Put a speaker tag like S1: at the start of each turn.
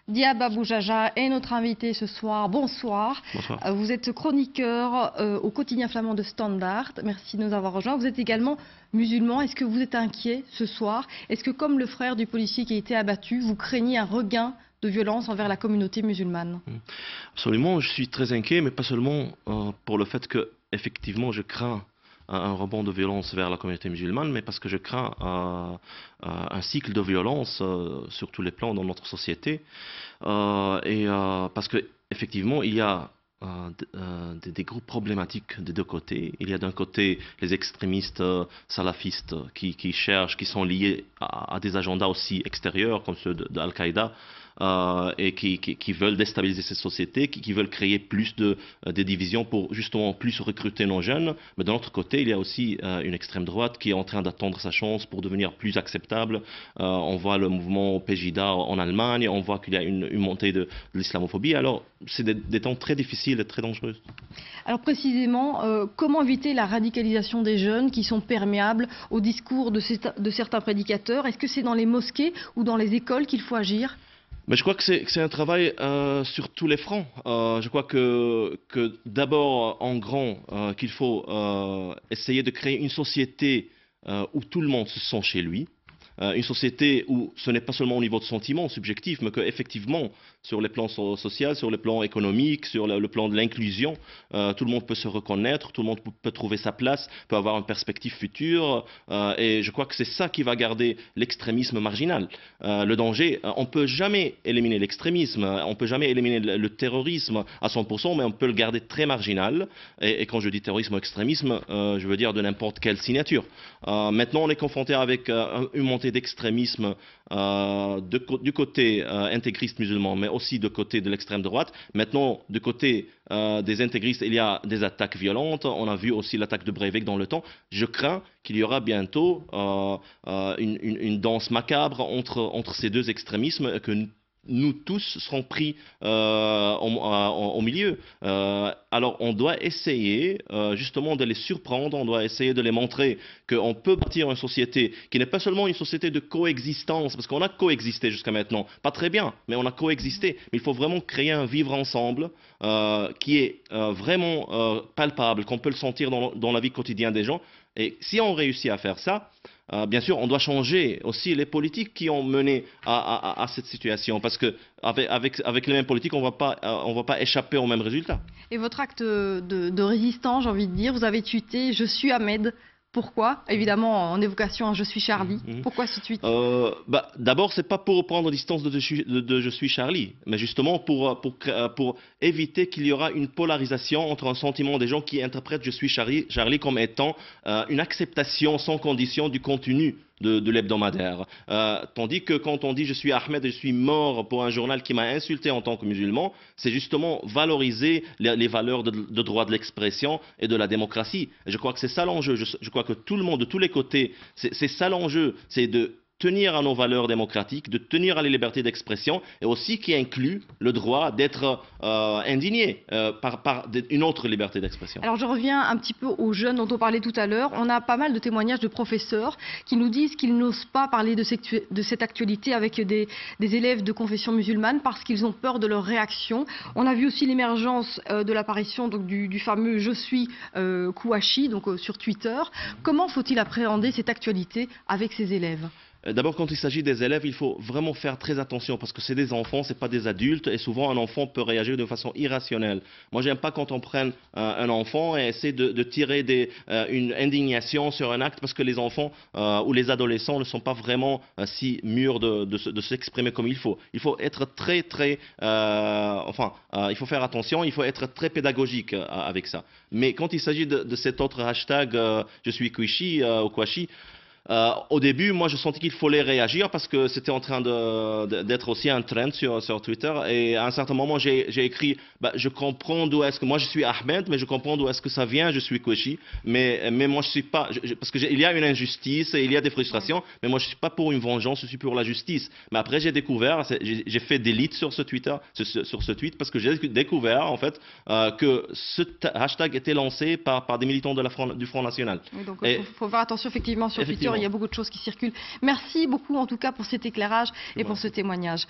S1: Diab Aboujaja est notre invité ce soir. Bonsoir.
S2: Bonsoir.
S1: Vous êtes chroniqueur au quotidien flamand de Standard. Merci de nous avoir rejoints. Vous êtes également musulman. Est-ce que vous êtes inquiet ce soir? Est-ce que, comme le frère du policier qui a été abattu, vous craignez un regain de violence envers la communauté musulmane?
S2: Absolument, je suis très inquiet, mais pas seulement pour le fait que, effectivement, je crains un rebond de violence vers la communauté musulmane, mais parce que je crains un cycle de violence sur tous les plans dans notre société. Parce que, effectivement, il y a des groupes problématiques des deux côtés. Il y a d'un côté les extrémistes salafistes qui cherchent, qui sont liés à des agendas aussi extérieurs comme ceux d'Al-Qaïda et qui veulent déstabiliser ces sociétés, qui veulent créer plus de divisions pour justement plus recruter nos jeunes. Mais de l'autre côté, il y a aussi une extrême droite qui est en train d'attendre sa chance pour devenir plus acceptable. On voit le mouvement Pegida en Allemagne, on voit qu'il y a une montée de l'islamophobie. Alors, c'est des temps très difficiles et très dangereux.
S1: Alors précisément, comment éviter la radicalisation des jeunes qui sont perméables au discours de certains prédicateurs? Est-ce que c'est dans les mosquées ou dans les écoles qu'il faut agir?
S2: Mais je crois que c'est un travail sur tous les fronts. Je crois que d'abord, en grand, qu'il faut essayer de créer une société où tout le monde se sent chez lui. Une société où ce n'est pas seulement au niveau de sentiments subjectifs, mais qu'effectivement, sur les plans sociaux, sur les plans économiques, sur le plan de l'inclusion, tout le monde peut se reconnaître, tout le monde peut trouver sa place, peut avoir une perspective future. Et je crois que c'est ça qui va garder l'extrémisme marginal. Le danger, on ne peut jamais éliminer l'extrémisme, on ne peut jamais éliminer le terrorisme à 100%, mais on peut le garder très marginal. Et quand je dis terrorisme ou extrémisme, je veux dire de n'importe quelle signature. Maintenant, on est confronté avec une montée d'extrémisme du côté intégriste musulman, mais aussi du côté de l'extrême droite. Maintenant, du côté des intégristes, il y a des attaques violentes. On a vu aussi l'attaque de Breivik dans le temps. Je crains qu'il y aura bientôt une danse macabre entre ces deux extrémismes et que nous tous serons pris au milieu. Alors on doit essayer justement de les surprendre, on doit essayer de les montrer qu'on peut bâtir une société qui n'est pas seulement une société de coexistence, parce qu'on a coexisté jusqu'à maintenant, pas très bien, mais on a coexisté. Mais il faut vraiment créer un vivre ensemble qui est vraiment palpable, qu'on peut le sentir dans la vie quotidienne des gens. Et si on réussit à faire ça, bien sûr, on doit changer aussi les politiques qui ont mené à cette situation, parce que avec les mêmes politiques, on ne va pas échapper au même résultat.
S1: Et votre acte de résistance, j'ai envie de dire, vous avez tweeté « Je suis Ahmed ». Pourquoi? Évidemment, en évocation à « Je suis Charlie ». Pourquoi ce tweet?
S2: D'abord, c'est pas pour prendre distance de Je suis Charlie, mais justement pour éviter qu'il y aura une polarisation entre un sentiment des gens qui interprètent Je suis Charlie comme étant une acceptation sans condition du contenu de l'hebdomadaire. Tandis que quand on dit je suis Ahmed et je suis mort pour un journal qui m'a insulté en tant que musulman, c'est justement valoriser les valeurs de droit de l'expression et de la démocratie. Et je crois que c'est ça l'enjeu. Je crois que tout le monde, de tous les côtés, c'est ça l'enjeu. C'est de tenir à nos valeurs démocratiques, de tenir à les libertés d'expression, et aussi qui inclut le droit d'être indigné par une autre liberté d'expression.
S1: Alors je reviens un petit peu aux jeunes dont on parlait tout à l'heure. On a pas mal de témoignages de professeurs qui nous disent qu'ils n'osent pas parler de cette actualité avec des élèves de confession musulmane parce qu'ils ont peur de leur réaction. On a vu aussi l'émergence de l'apparition du fameux « Je suis Kouachi » sur Twitter. Comment faut-il appréhender cette actualité avec ces élèves ?
S2: D'abord, quand il s'agit des élèves, il faut vraiment faire très attention parce que c'est des enfants, c'est pas des adultes et souvent un enfant peut réagir de façon irrationnelle. Moi, j'aime pas quand on prenne un enfant et essaie de tirer une indignation sur un acte parce que les enfants ou les adolescents ne sont pas vraiment si mûrs de s'exprimer comme il faut. Il faut être il faut faire attention, il faut être très pédagogique avec ça. Mais quand il s'agit de cet autre hashtag je suis Kouachi ou Kouachi, au début, moi, je sentais qu'il fallait réagir parce que c'était en train d'être aussi un trend sur Twitter. Et à un certain moment, j'ai écrit je comprends d'où est-ce que... Moi, je suis Ahmed, mais je comprends d'où est-ce que ça vient, je suis Kouachi. Mais moi, je suis pas... parce qu'il y a une injustice et il y a des frustrations, mais moi, je ne suis pas pour une vengeance, je suis pour la justice. Mais après, j'ai découvert, j'ai fait delete sur ce Twitter, sur ce tweet, parce que j'ai découvert, en fait, que ce hashtag était lancé par des militants du Front National.
S1: Oui, donc, il faut faire attention, effectivement, sur Twitter. Il y a beaucoup de choses qui circulent. Merci beaucoup en tout cas pour cet éclairage et pour ce témoignage.